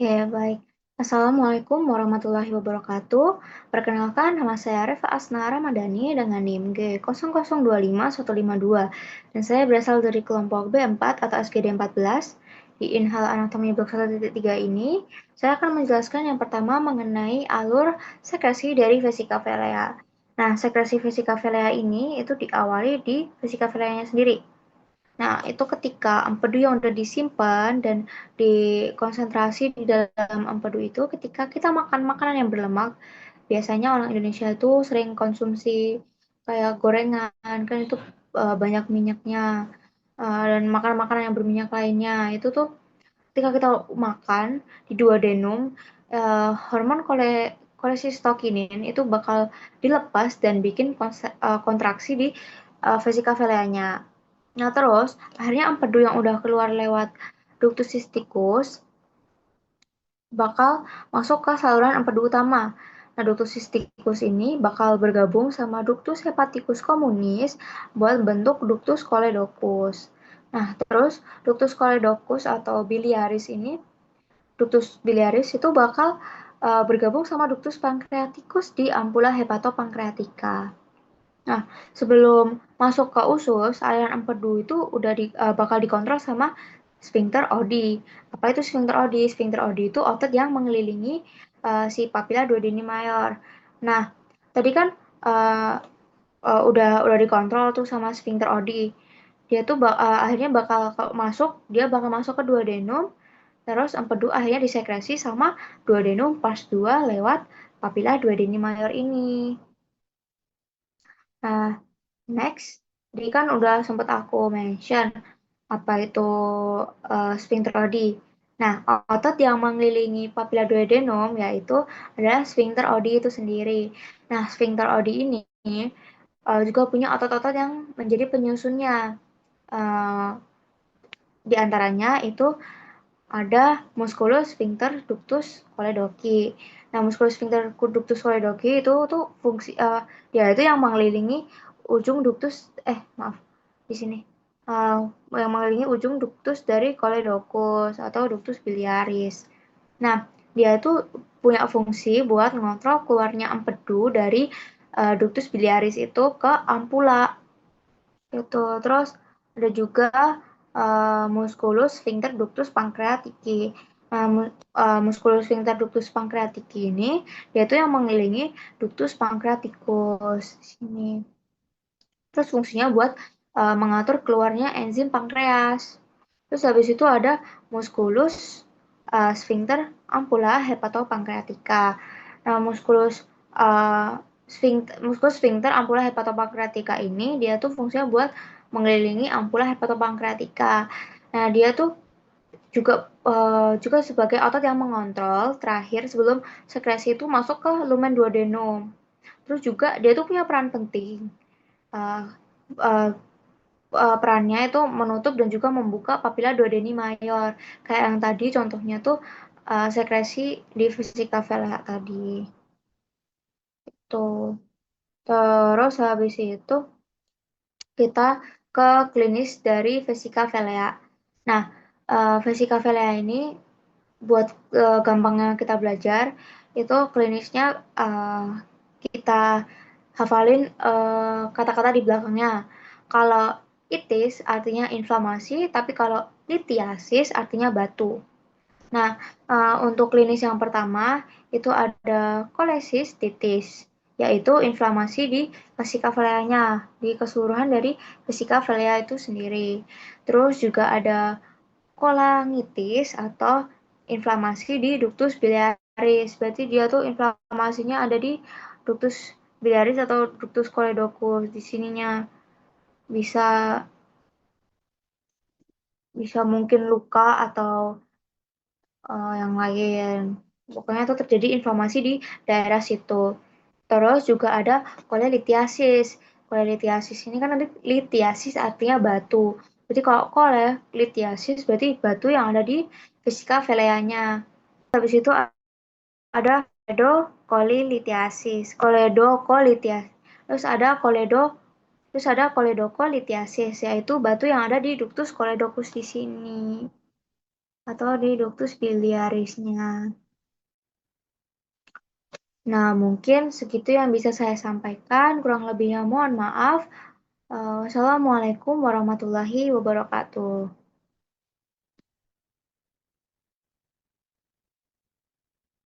Ya, baik. Assalamualaikum warahmatullahi wabarakatuh. Perkenalkan, nama saya Reva Asna Ramadhani dengan NIM G00255152. Dan saya berasal dari kelompok B4 atau SGD 14. Di Inhal Anatomi Blok 1.3 ini, saya akan menjelaskan yang pertama mengenai alur sekresi dari vesika velea. Nah, sekresi vesika velea ini itu diawali di vesika veleanya sendiri. Nah, itu ketika empedu yang udah disimpan dan dikonsentrasi di dalam empedu itu, ketika kita makan makanan yang berlemak, biasanya orang Indonesia itu sering konsumsi kayak gorengan, kan itu banyak minyaknya, dan makanan-makanan yang berminyak lainnya, itu tuh ketika kita makan di duodenum, hormon kolesistokinin itu bakal dilepas dan bikin kontraksi di vesika veleanya. Nah, terus akhirnya empedu yang udah keluar lewat ductus cysticus bakal masuk ke saluran empedu utama. Nah, ductus cysticus ini bakal bergabung sama ductus hepaticus communis buat bentuk ductus choledocus. Nah, terus ductus choledocus atau biliaris ini, ductus biliaris itu bakal bergabung sama ductus pancreaticus di ampula hepatopankreatika. Nah, sebelum masuk ke usus, aliran empedu itu bakal dikontrol sama sphincter Oddi. Apa itu sphincter Oddi? Sphincter Oddi itu otot yang mengelilingi si papilla duodeni mayor. Nah, tadi kan uh, udah dikontrol tuh sama sphincter Oddi. Akhirnya dia bakal masuk ke duodenum, terus empedu akhirnya disekresi sama duodenum pas 2 lewat papilla duodeni mayor ini. Nah, next, tadi kan udah sempat aku mention apa itu sphincter Oddi. Nah, otot yang mengelilingi papilla duodenum yaitu adalah sphincter Oddi itu sendiri. Nah, sphincter Oddi ini juga punya otot-otot yang menjadi penyusunnya. Eh, di antaranya itu ada musculus sphincter ductus choledochi. Nah, musculus sphincter ductus choledochi itu tuh dia itu yang mengelilingi ujung ductus maaf di sini uh, yang mengelilingi ujung ductus dari choledocus atau ductus biliaris. Nah, dia itu punya fungsi buat ngontrol keluarnya empedu dari ductus biliaris itu ke ampula gitu. Terus ada juga musculus sphincter ductus pancreatici. Nah, musculus sphincter ductus pancreatici ini dia itu yang mengelilingi ductus pancreaticus di sini. Terus fungsinya buat mengatur keluarnya enzim pankreas. Terus habis itu ada musculus sphincter ampulla hepatopankreatica. Nah, musculus sphincter ampulla hepatopankreatica ini dia tuh fungsinya buat mengelilingi ampulla hepatopankreatica. Nah, dia tuh juga sebagai otot yang mengontrol terakhir sebelum sekresi itu masuk ke lumen duodenum. Terus juga dia tuh punya peran penting. Uh, uh, Perannya itu menutup dan juga membuka papila duodeni mayor. Kayak yang tadi contohnya tuh sekresi di vesika velea tadi. Tuh. Terus habis itu kita ke klinis dari vesika velea. Nah, vesika velea ini buat gampangnya kita belajar itu klinisnya kita hafalin kata-kata di belakangnya. Kalau itis artinya inflamasi, tapi kalau litiasis artinya batu. Nah, untuk klinis yang pertama itu ada kolesistitis, yaitu inflamasi di vesika veleanya, di keseluruhan dari vesika velea itu sendiri. Terus juga ada kolangitis atau inflamasi di ductus biliaris. Berarti dia tuh inflamasinya ada di ductus biliaris atau ductus choledocus. Di sininya bisa bisa mungkin luka atau yang lain. Pokoknya itu terjadi inflamasi di daerah situ. Terus juga ada kolelitiasis. Kolelitiasis ini kan nanti litiasis artinya batu. Berarti kalau kolelitiasis berarti batu yang ada di vesika veleanya. Habis itu ada koledokolitiasis, koledokolitiasis. Terus ada koledokolitiasis yaitu batu yang ada di ductus choledocus di sini. atau di ductus biliarisnya. Nah, mungkin segitu yang bisa saya sampaikan. Kurang lebihnya mohon maaf. Wassalamualaikum warahmatullahi wabarakatuh.